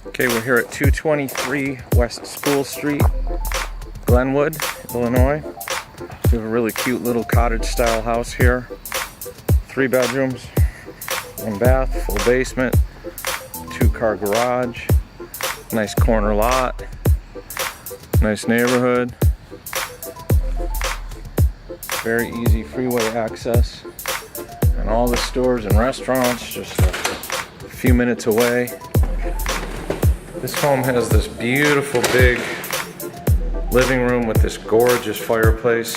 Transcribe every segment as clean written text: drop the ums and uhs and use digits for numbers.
Okay, we're here at 223 West School Street, Glenwood, Illinois. We have a really cute little cottage-style house here. 3 bedrooms, 1 bath, full basement, 2-car garage, nice corner lot, nice neighborhood, very easy freeway access, and all the stores and restaurants just a few minutes away. This home has this beautiful big living room with this gorgeous fireplace.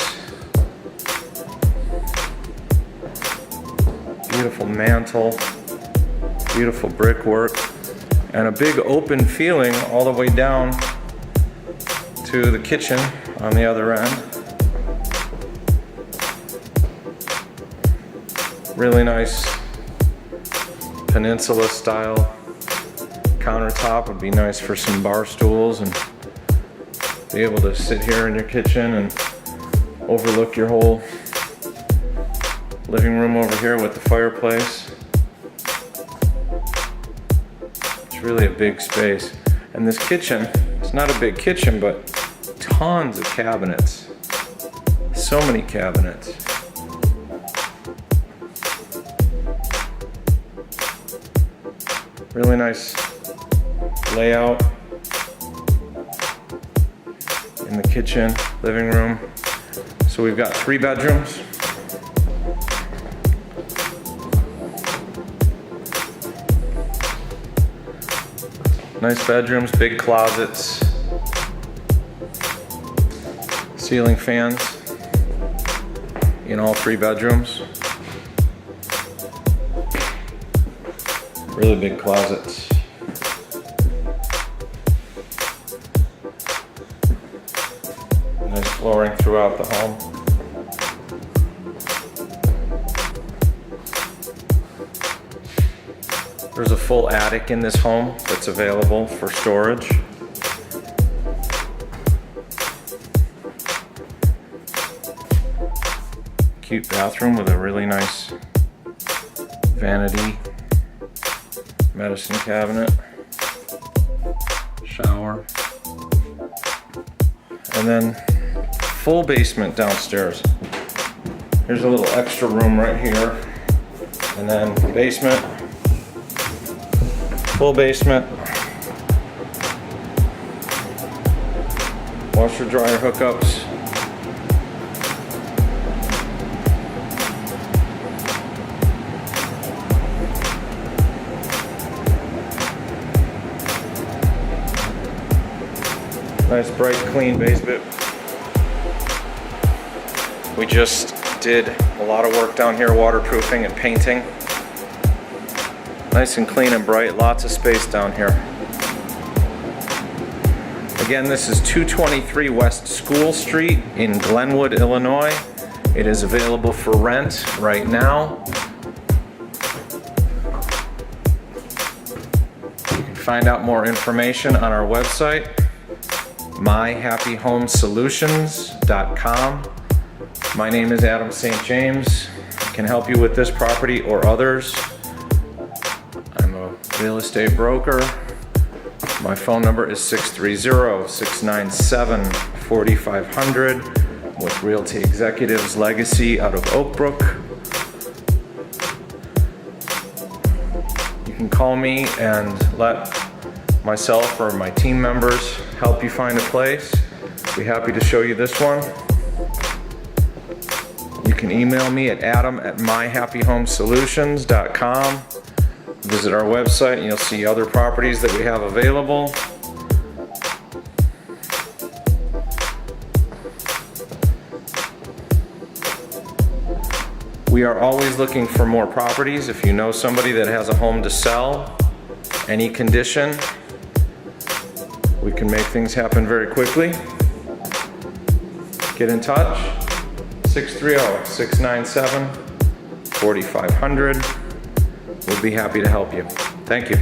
Beautiful mantle, beautiful brickwork, and a big open feeling all the way down to the kitchen on the other end. Really nice peninsula style countertop. Would be nice for some bar stools and be able to sit here in your kitchen and overlook your whole living room over here with the fireplace. It's really a big space. And this kitchen, it's not a big kitchen, but tons of cabinets. So many cabinets. Really nice layout in the kitchen, living room. So we've got 3 bedrooms. Nice bedrooms, big closets, ceiling fans in all 3 bedrooms. Really big closets. Nice flooring throughout the home. There's a full attic in this home that's available for storage. Cute bathroom with a really nice vanity medicine cabinet, shower, and then full basement downstairs. Here's a little extra room right here, and then basement, full basement, washer dryer hookups, nice bright clean basement. We just did a lot of work down here, waterproofing and painting. Nice and clean and bright, lots of space down here. Again, this is 223 West School Street in Glenwood, Illinois. It is available for rent right now. You can find out more information on our website, myhappyhomesolutions.com. My name is Adam St. James. I can help you with this property or others. I'm a real estate broker. My phone number is 630-697-4500 with Realty Executives Legacy out of Oak Brook. You can call me and let myself or my team members help you find a place. Be happy to show you this one. You can email me at adam@myhappyhomesolutions.com. Visit our website and you'll see other properties that we have available. We are always looking for more properties. If you know somebody that has a home to sell, any condition, we can make things happen very quickly. Get in touch, 630-697-4500. We'll be happy to help you. Thank you.